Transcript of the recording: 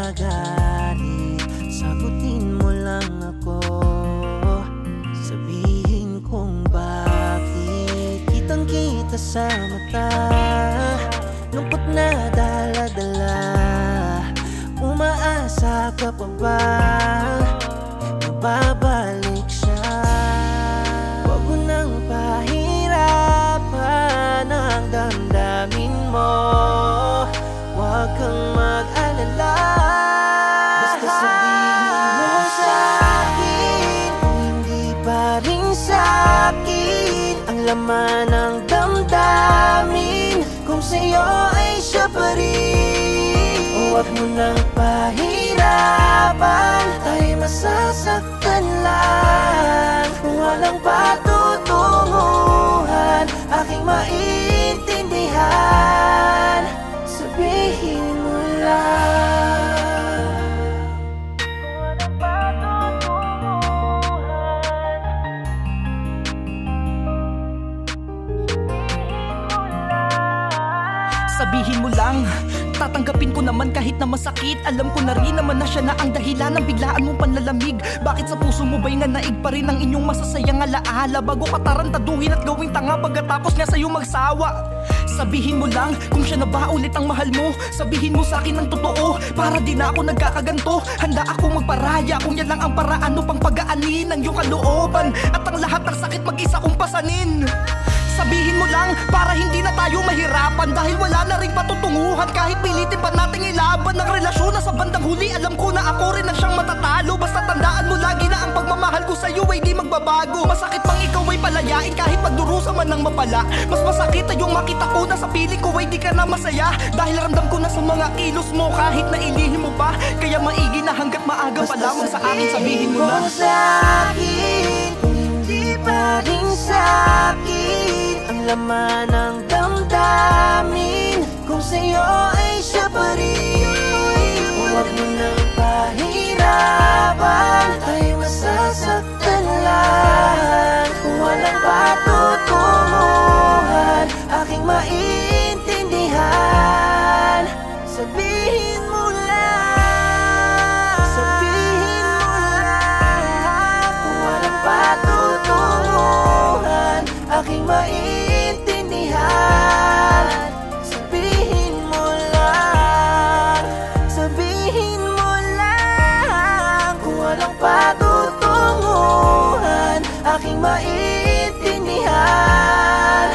magagalit, sagutin mo lang ako. Sabihin kong bakit kitang-kita sa mata, lungkot na dala-dala. Umaasa ka pa ba na babalik siya? Huwag mo nang pahirapan ang damdamin mo. Huwag kang mag-alala, basta sabihin mo sa'kin kung hindi pa rin sa'kin ang laman ng damdamin, kung sa'yo ay siya pa rin. Huwag mo nang pahirapan, tayo masasaktan lang. Walang patutunguhan, aking maintindihan. Sabihin mo lang. Walang patutunguhan, sabihin mo lang. Tatanggapin ko naman kahit na masakit. Alam ko na rin naman na siya na ang dahilan ng biglaan mong panlalamig. Bakit sa puso mo ba'y nanaig pa rin ang inyong masasayang alaala, bago ka tarantaduhin at gawing tanga pagkatapos niya sa'yo magsawa? Sabihin mo lang kung siya na ba ulit ang mahal mo. Sabihin mo sa'kin ng totoo, para di na ako nagkakaganto. Handa akong magparaya kung yan lang ang paraan upang pagaanin ang iyong kalooban, at ang lahat ng sakit mag-isa kong pasanin. Sabihin mo lang para hindi na tayo mahirapan, dahil wala na ring patutunguhan. Kahit pilitin pa nating ilaban ng relasyon na sa bandang huli, alam ko na ako rin ang siyang matatalo. Basta tandaan mo lagi na ang pagmamahal ko sa'yo ay di magbabago. Masakit pang ikaw ay palayain kahit magdurusa man ng mapala. Mas masakit ay yung makita ko na sa piling ko ay di ka na masaya, dahil ramdam ko na sa mga kilos mo kahit na ilihim mo pa. Kaya maigi na hanggat maaga pa lamang sa akin. Sabihin mo na sa'kin kung hindi pa rin sa'kin ang laman ng damdamin, kung sa'yo ay siya pa rin. Huwag mo nang pahirapan, tayo masasaktan lang. Walang patutunguhan, aking maintindihan. Sabihin mo lang, sabihin mo lang, kung walang patutunguhan, aking maintindihan. Sabihin mo lang, sabihin mo lang, kung walang patutunguhan, aking maintindihan.